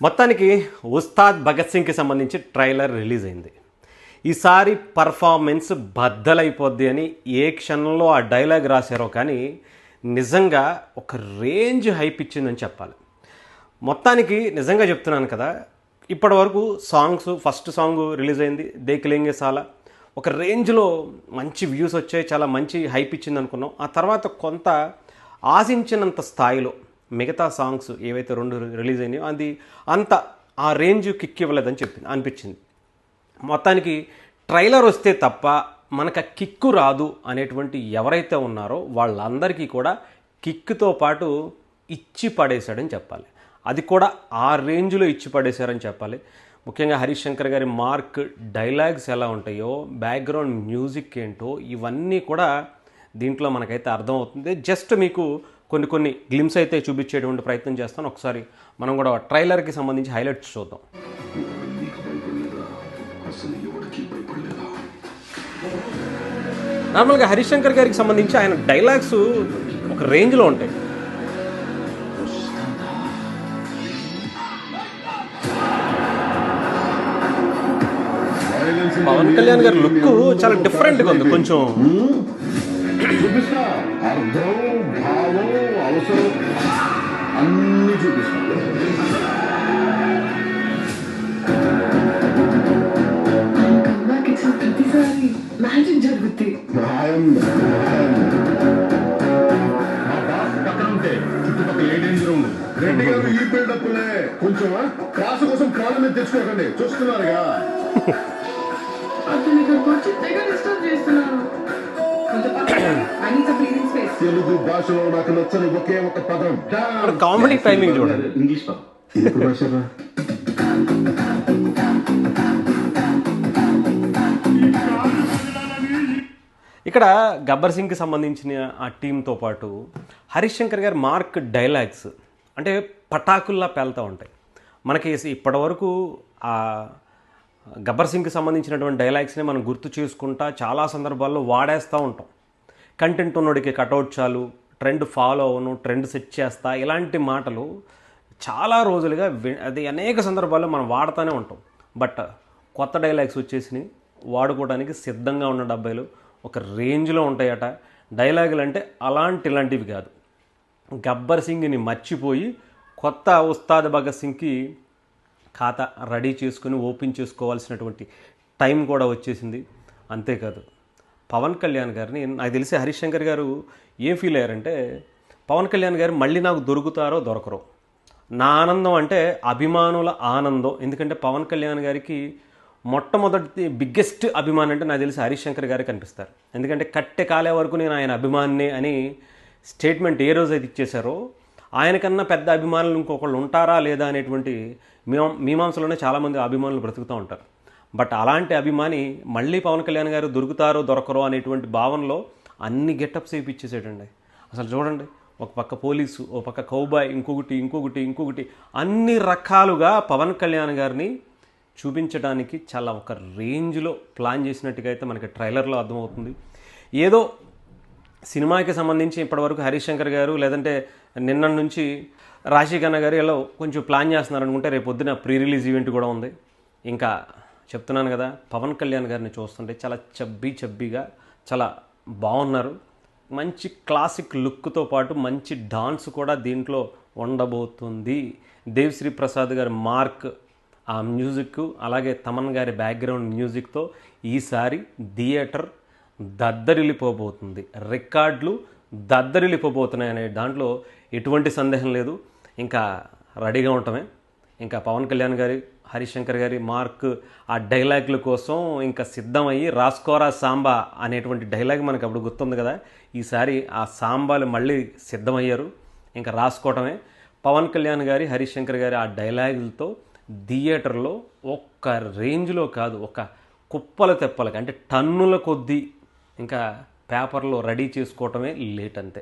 మొత్తానికి ఉస్తాద్ భగత్ సింగ్కి సంబంధించి trailer release అయింది. ఈసారి పర్ఫార్మెన్స్ బద్దలైపోద్ది అని ఏ క్షణంలో ఆ డైలాగ్ రాశారో కానీ నిజంగా ఒక రేంజ్ హైప్ ఇచ్చిందని చెప్పాలి. మొత్తానికి నిజంగా చెప్తున్నాను కదా, ఇప్పటి వరకు సాంగ్స్ ఫస్ట్ సాంగ్ రిలీజ్ అయింది దేఖలేంగే సాలా, ఒక రేంజ్లో మంచి వ్యూస్ వచ్చాయి, చాలా మంచి హైప్ ఇచ్చింది అనుకున్నాం. ఆ తర్వాత కొంత ఆశించినంత స్థాయిలో మిగతా సాంగ్స్ ఏవైతే రెండు రిలీజ్ అయినాయో అది అంత ఆ రేంజ్ కిక్ ఇవ్వలేదని అనిపించింది. మొత్తానికి ట్రైలర్ వస్తే తప్ప మనకు ఆ కిక్కు రాదు అనేటువంటి ఎవరైతే ఉన్నారో వాళ్ళందరికీ కూడా కిక్తో పాటు ఇచ్చి పడేశాడని చెప్పాలి. అది కూడా ఆ రేంజ్లో ఇచ్చి పడేశారని చెప్పాలి. ముఖ్యంగా హరీష్ శంకర్ గారి మార్క్, డైలాగ్స్ ఎలా ఉంటాయో, బ్యాక్గ్రౌండ్ మ్యూజిక్ ఏంటో ఇవన్నీ కూడా దీంట్లో మనకైతే అర్థమవుతుంది. జస్ట్ మీకు కొన్ని గ్లిమ్స్ అయితే చూపించేటువంటి ప్రయత్నం చేస్తాను. ఒకసారి మనం కూడా ట్రైలర్కి సంబంధించి హైలైట్స్ చూద్దాం. నార్మల్గా హరీష్ శంకర్ గారికి సంబంధించి ఆయన డైలాగ్స్ ఒక రేంజ్లో ఉంటాయి. పవన్ కళ్యాణ్ గారి లుక్ చాలా డిఫరెంట్గా ఉంది. కొంచెం మ్యాజిక్ జరుగుద్ది. రెడ్డి గారు ఈ బిల్డప్లే కొంచెం కాసు కోసం కాళ్ళ మీద తెచ్చుకోకండి, చూస్తున్నారుగా. అతను ఇక్కడికి వచ్చి తెగ డిస్టర్బ్ చేస్తున్నారు. తెలుగు భాషలో నాకు నచ్చని ఒకే ఒక పదం కామెడీ టైమింగ్ చూడండి. ఇంగ్లీష్ పదం భాష. ఇక్కడ గబ్బర్ సింగ్కి సంబంధించిన ఆ టీంతో పాటు హరీష్ శంకర్ గారి మార్క్ డైలాగ్స్ అంటే పటాకుల్లా పేలుతూ ఉంటాయి. మనకి ఇప్పటివరకు ఆ గబ్బర్ సింగ్కి సంబంధించినటువంటి డైలాగ్స్ని మనం గుర్తు చేసుకుంటా చాలా సందర్భాల్లో వాడేస్తూ ఉంటాం. కంటెంట్ ఉన్నోడికి కటౌట్ చాలు, ట్రెండ్ ఫాలో అవను, ట్రెండ్ సెట్ చేస్తా, ఇలాంటి మాటలు చాలా రోజులుగా అది అనేక సందర్భాల్లో మనం వాడుతూనే ఉంటాం. బట్ కొత్త డైలాగ్స్ వచ్చేసినాయి, వాడుకోవడానికి సిద్ధంగా ఉన్న డబ్బాయిలు ఒక రేంజ్లో ఉంటాయట. డైలాగులు అంటే ఇలాంటివి కాదు. గబ్బర్ సింగ్ని మర్చిపోయి కొత్త ఉస్తాద్ భగత్ సింగ్కి ఖాతా రెడీ చేసుకుని ఓపెన్ చేసుకోవాల్సినటువంటి టైం కూడా వచ్చేసింది. అంతేకాదు పవన్ కళ్యాణ్ గారిని నాకు తెలిసి హరీష్ శంకర్ గారు ఏం ఫీల్ అయ్యారంటే, పవన్ కళ్యాణ్ గారు మళ్ళీ నాకు దొరుకుతారో దొరకరో. నా ఆనందం అంటే అభిమానుల ఆనందం. ఎందుకంటే పవన్ కళ్యాణ్ గారికి మొట్టమొదటి బిగ్గెస్ట్ అభిమాని అంటే నాకు తెలిసి హరీష్ శంకర్ గారికి కనిపిస్తారు. ఎందుకంటే కట్టె కాలే వరకు నేను ఆయన అభిమానిని అని స్టేట్మెంట్ ఏ రోజు అయితే ఇచ్చేశారో, ఆయనకన్నా పెద్ద అభిమానులు ఇంకొకళ్ళు ఉంటారా లేదా అనేటువంటి మీమాంసలోనే చాలామంది అభిమానులు బ్రతుకుతూ ఉంటారు. బట్ అలాంటి అభిమాని మళ్ళీ పవన్ కళ్యాణ్ గారు దొరుకుతారో దొరకరో అనేటువంటి భావనలో అన్ని గెటప్స్ వేయించేసేటండి. అసలు చూడండి, ఒక పక్క పోలీసు, ఒక పక్క కౌబాయ్, ఇంకొకటి అన్ని రకాలుగా పవన్ కళ్యాణ్ గారిని చూపించడానికి చాలా ఒక రేంజ్లో ప్లాన్ చేసినట్టుగా అయితే మనకి ట్రైలర్లో అర్థమవుతుంది. ఏదో సినిమాకి సంబంధించి ఇప్పటివరకు హరీష్ శంకర్ గారు లేదంటే నిన్న నుంచి రాశి ఖన్నా గారు ఇలా కొంచెం ప్లాన్ చేస్తున్నారు అనుకుంటే, రేపు పొద్దున ప్రీ రిలీజ్ ఈవెంట్ కూడా ఉంది. ఇంకా చెప్తున్నాను కదా, పవన్ కళ్యాణ్ గారిని చూస్తుంటే చాలా చబ్బీగా చాలా బాగున్నారు. మంచి క్లాసిక్ లుక్తో పాటు మంచి డాన్స్ కూడా దీంట్లో ఉండబోతుంది. దేవిశ్రీ ప్రసాద్ గారి మార్క్, ఆ మ్యూజిక్, అలాగే తమన్ గారి బ్యాక్గ్రౌండ్ మ్యూజిక్తో ఈసారి థియేటర్ దద్దరిల్లిపోబోతుంది. రికార్డులు దద్దరిల్లిపోబోతున్నాయి అనే దాంట్లో ఎటువంటి సందేహం లేదు. ఇంకా రెడీగా ఉండటమే. ఇంకా పవన్ కళ్యాణ్ గారి, హరీష్ శంకర్ గారి మార్క్ ఆ డైలాగుల కోసం ఇంకా సిద్ధమయ్యి, రాస్కోరా సాంబా అనేటువంటి డైలాగ్ మనకు అప్పుడు గుర్తుంది కదా, ఈసారి ఆ సాంబాలు మళ్ళీ సిద్ధమయ్యారు. ఇంకా రాసుకోవటమే. పవన్ కళ్యాణ్ గారి, హరీష్ శంకర్ గారి ఆ డైలాగులతో థియేటర్లో ఒక్క రేంజ్లో కాదు, ఒక కుప్పల తెప్పలకి అంటే టన్నుల కొద్దీ ఇంకా పేపర్లో రెడీ చేసుకోవటమే లేట్ అంతే.